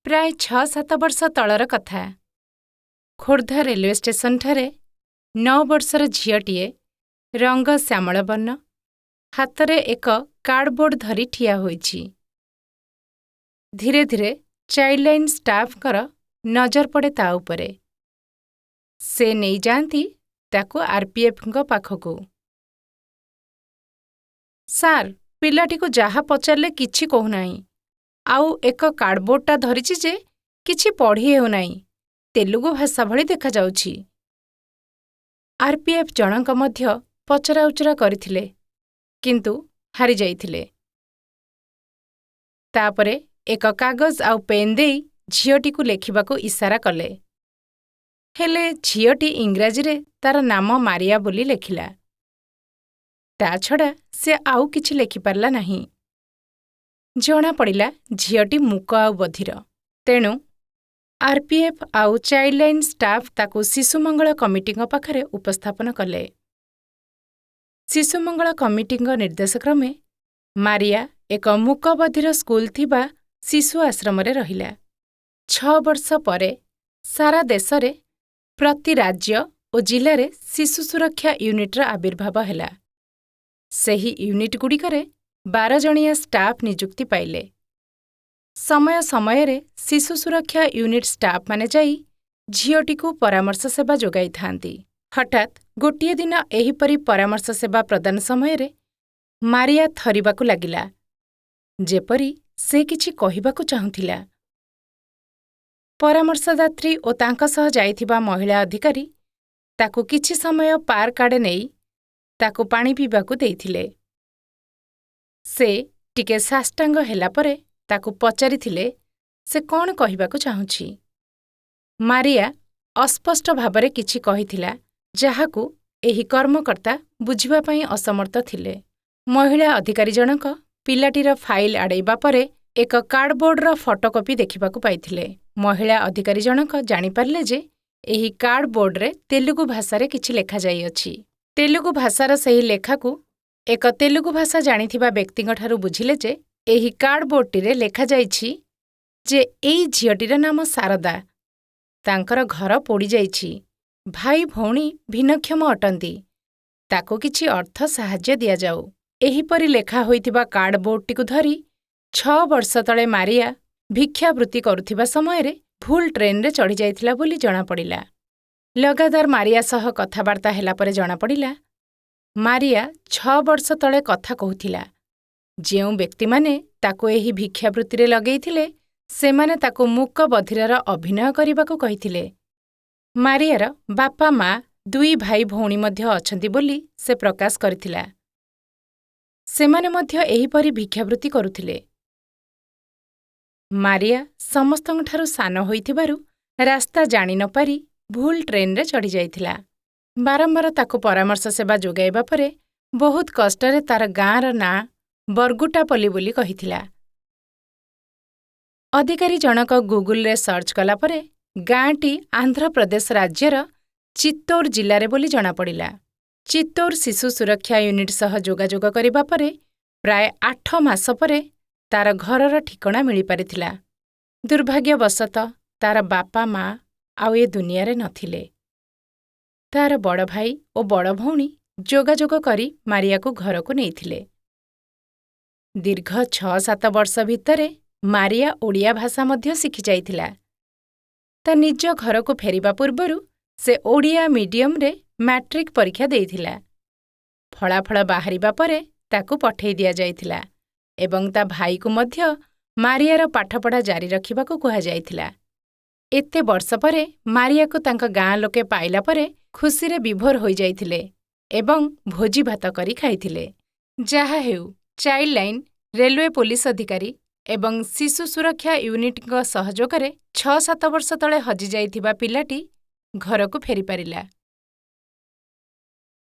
ପ୍ରାୟ 6-7 ବର୍ଷ ତଳର କଥା। ଖୋର୍ଦ୍ଧା ରେଲୱେ ଷ୍ଟେସନଠାରେ 9 ବର୍ଷର ଝିଅଟିଏ, ରଙ୍ଗ ଶ୍ୟାମଳ ବର୍ଣ୍ଣ, ହାତରେ ଏକ କାର୍ଡ଼ବୋର୍ଡ଼ ଧରି ଠିଆ ହୋଇଛି। ଧୀରେ ଧୀରେ ଚାଇଲ୍ଡଲାଇନ୍ ଷ୍ଟାଫଙ୍କର ନଜର ପଡ଼େ ତା ଉପରେ। ସେ ନେଇଯାଆନ୍ତି ତାକୁ ଆର୍ପିଏଫ୍ଙ୍କ ପାଖକୁ। ସାର୍, ପିଲାଟିକୁ ଯାହା ପଚାରିଲେ କିଛି କହୁନାହିଁ। ଆଉ ଏକ କାର୍ଡ଼ବୋର୍ଡ଼ଟା ଧରିଛି ଯେ କିଛି ପଢ଼ି ହେଉନାହିଁ। ତେଲୁଗୁ ଭାଷା ଭଳି ଦେଖାଯାଉଛି। ଆର୍ପିଏଫ୍ ଜଣଙ୍କ ମଧ୍ୟ ପଚରାଉଚରା କରିଥିଲେ, କିନ୍ତୁ ହାରିଯାଇଥିଲେ। ତାପରେ ଏକ କାଗଜ ଆଉ ପେନ୍ ଦେଇ ଝିଅଟିକୁ ଲେଖିବାକୁ ଇସାରା କଲେ। ହେଲେ ଝିଅଟି ଇଂରାଜୀରେ ତାର ନାମ ମାରିଆ ବୋଲି ଲେଖିଲା। ତା ଛଡ଼ା ସେ ଆଉ କିଛି ଲେଖିପାରିଲା ନାହିଁ। ଜଣାପଡ଼ିଲା ଝିଅଟି ମୂକ ଆଉ ବଧିର। ତେଣୁ ଆର୍ପିଏଫ୍ ଆଉ ଚାଇଲ୍ଡଲାଇନ୍ ଷ୍ଟାଫ୍ ତାକୁ ଶିଶୁମଙ୍ଗଳ କମିଟିଙ୍କ ପାଖରେ ଉପସ୍ଥାପନ କଲେ। ଶିଶୁମଙ୍ଗଳ କମିଟିଙ୍କ ନିର୍ଦ୍ଦେଶକ୍ରମେ ମାରିଆ ଏକ ମୂକବଧିର ସ୍କୁଲ ଥିବା ଶିଶୁ ଆଶ୍ରମରେ ରହିଲା। 6 ବର୍ଷ ପରେ ସାରା ଦେଶରେ ପ୍ରତି ରାଜ୍ୟ ଓ ଜିଲ୍ଲାରେ ଶିଶୁ ସୁରକ୍ଷା ୟୁନିଟ୍ର ଆବିର୍ଭାବ ହେଲା। ସେହି ୟୁନିଟ୍ଗୁଡ଼ିକରେ 12 ଜଣିଆ ଷ୍ଟାଫ୍ ନିଯୁକ୍ତି ପାଇଲେ। ସମୟ ସମୟରେ ଶିଶୁ ସୁରକ୍ଷା ୟୁନିଟ୍ ଷ୍ଟାଫ୍ମାନେ ଯାଇ ଝିଅଟିକୁ ପରାମର୍ଶ ସେବା ଯୋଗାଇଥାନ୍ତି। ହଠାତ୍ ଗୋଟିଏ ଦିନ ଏହିପରି ପରାମର୍ଶ ସେବା ପ୍ରଦାନ ସମୟରେ ମାରିଆ ଥରିବାକୁ ଲାଗିଲା, ଯେପରି ସେ କିଛି କହିବାକୁ ଚାହୁଁଥିଲା। ପରାମର୍ଶଦାତ୍ରୀ ଓ ତାଙ୍କ ସହ ଯାଇଥିବା ମହିଳା ଅଧିକାରୀ ତାକୁ କିଛି ସମୟ ପାର୍କ ଆଡ଼େ ନେଇ ତାକୁ ପାଣି ପିଇବାକୁ ଦେଇଥିଲେ। ସେ ଟିକେ ସାଷ୍ଟାଙ୍ଗ ହେଲା ପରେ ତାକୁ ପଚାରିଥିଲେ ସେ କ'ଣ କହିବାକୁ ଚାହୁଁଛି। ମାରିଆ ଅସ୍ପଷ୍ଟ ଭାବରେ କିଛି କହିଥିଲା, ଯାହାକୁ ଏହି କର୍ମକର୍ତ୍ତା ବୁଝିବା ପାଇଁ ଅସମର୍ଥ ଥିଲେ। ମହିଳା ଅଧିକାରୀ ଜଣକ ପିଲାଟିର ଫାଇଲ୍ ଆଡ଼େଇବା ପରେ ଏକ କାର୍ଡ଼ବୋର୍ଡ଼ର ଫଟୋକପି ଦେଖିବାକୁ ପାଇଥିଲେ। ମହିଳା ଅଧିକାରୀ ଜଣକ ଜାଣିପାରିଲେ ଯେ ଏହି କାର୍ଡ଼ବୋର୍ଡ଼ରେ ତେଲୁଗୁ ଭାଷାରେ କିଛି ଲେଖାଯାଇଅଛି। ତେଲୁଗୁ ଭାଷାର ସେହି ଲେଖାକୁ ଏକ ତେଲୁଗୁ ଭାଷା ଜାଣିଥିବା ବ୍ୟକ୍ତିଙ୍କଠାରୁ ବୁଝିଲେ ଯେ ଏହି କାର୍ଡ଼ବୋର୍ଡ଼ଟିରେ ଲେଖାଯାଇଛି ଯେ ଏଇ ଝିଅଟିର ନାମ ଶାରଦା। ତାଙ୍କର ଘର ପୋଡ଼ିଯାଇଛି। ଭାଇ ଭଉଣୀ ଭିନ୍ନକ୍ଷମ ଅଟନ୍ତି। ତାକୁ କିଛି ଅର୍ଥ ସାହାଯ୍ୟ ଦିଆଯାଉ। ଏହିପରି ଲେଖା ହୋଇଥିବା କାର୍ଡ଼ବୋର୍ଡ଼ଟିକୁ ଧରି 6 ବର୍ଷ ତଳେ ମାରିଆ ଭିକ୍ଷାବୃତ୍ତି କରୁଥିବା ସମୟରେ ଭୁଲ ଟ୍ରେନ୍‌ରେ ଚଢ଼ିଯାଇଥିଲା ବୋଲି ଜଣାପଡ଼ିଲା। ଲଗାତାର ମାରିଆ ସହ କଥାବାର୍ତ୍ତା ହେଲା ପରେ ଜଣାପଡ଼ିଲା, ମାରିଆ 6 ବର୍ଷ ତଳେ କଥା କହୁଥିଲା। ଯେଉଁ ବ୍ୟକ୍ତିମାନେ ତାକୁ ଏହି ଭିକ୍ଷାବୃତ୍ତିରେ ଲଗେଇଥିଲେ, ସେମାନେ ତାକୁ ମୂକ ବଧିରର ଅଭିନୟ କରିବାକୁ କହିଥିଲେ। ମାରିଆର ବାପା ମା 2 ଭାଇ ଭଉଣୀ ମଧ୍ୟ ଅଛନ୍ତି ବୋଲି ସେ ପ୍ରକାଶ କରିଥିଲା। ସେମାନେ ମଧ୍ୟ ଏହିପରି ଭିକ୍ଷାବୃତ୍ତି କରୁଥିଲେ। ମାରିଆ ସମସ୍ତଙ୍କଠାରୁ ସାନ ହୋଇଥିବାରୁ ରାସ୍ତା ଜାଣି ନ ପାରି ଭୁଲ ଟ୍ରେନ୍‌ରେ ଚଢ଼ିଯାଇଥିଲା। ବାରମ୍ବାର ତାକୁ ପରାମର୍ଶ ସେବା ଯୋଗାଇବା ପରେ ବହୁତ କଷ୍ଟରେ ତାର ଗାଁର ନାଁ ବରଗୁଟାପଲ୍ଲୀ ବୋଲି କହିଥିଲା। ଅଧିକାରୀ ଜଣକ ଗୁଗୁଲରେ ସର୍ଚ୍ଚ କଲା ପରେ ଗାଁଟି ଆନ୍ଧ୍ରପ୍ରଦେଶ ରାଜ୍ୟର ଚିତ୍ତୋର ଜିଲ୍ଲାରେ ବୋଲି ଜଣାପଡ଼ିଲା। ଚିତ୍ତୋର ଶିଶୁ ସୁରକ୍ଷା ୟୁନିଟ୍ ସହ ଯୋଗାଯୋଗ କରିବା ପରେ ପ୍ରାୟ 8 ମାସ ପରେ ତାର ଘରର ଠିକଣା ମିଳିପାରିଥିଲା। ଦୁର୍ଭାଗ୍ୟବଶତଃ ତାର ବାପା ମା ଆଉ ଏ ଦୁନିଆରେ ନଥିଲେ। ତାର ବଡ଼ ଭାଇ ଓ ବଡ଼ ଭଉଣୀ ଯୋଗାଯୋଗ କରି ମାରିଆକୁ ଘରକୁ ନେଇଥିଲେ। ଦୀର୍ଘ 6-7 ବର୍ଷ ଭିତରେ ମାରିଆ ଓଡ଼ିଆ ଭାଷା ମଧ୍ୟ ଶିଖିଯାଇଥିଲା। ତା ନିଜ ଘରକୁ ଫେରିବା ପୂର୍ବରୁ ସେ ଓଡ଼ିଆ ମିଡିୟମରେ ମ୍ୟାଟ୍ରିକ୍ ପରୀକ୍ଷା ଦେଇଥିଲା। ଫଳାଫଳ ବାହାରିବା ପରେ ତାକୁ ପଠେଇ ଦିଆଯାଇଥିଲା ଏବଂ ତା ଭାଇକୁ ମଧ୍ୟ ମାରିଆର ପାଠପଢ଼ା ଜାରି ରଖିବାକୁ କୁହାଯାଇଥିଲା। ଏତେ ବର୍ଷ ପରେ ମାରିଆକୁ ତାଙ୍କ ଗାଁ ଲୋକେ ପାଇଲା ପରେ ଖୁସିରେ ବିଭୋର ହୋଇଯାଇଥିଲେ ଏବଂ ଭୋଜିଭାତ କରି ଖାଇଥିଲେ। ଯାହା ହେଉ, ଚାଇଲ୍ଡଲାଇନ୍, ରେଲୱେ ପୋଲିସ ଅଧିକାରୀ ଏବଂ ଶିଶୁ ସୁରକ୍ଷା ୟୁନିଟ୍‌ଙ୍କ ସହଯୋଗରେ 6-7 ବର୍ଷ ତଳେ ହଜିଯାଇଥିବା ପିଲାଟି ଘରକୁ ଫେରିପାରିଲା।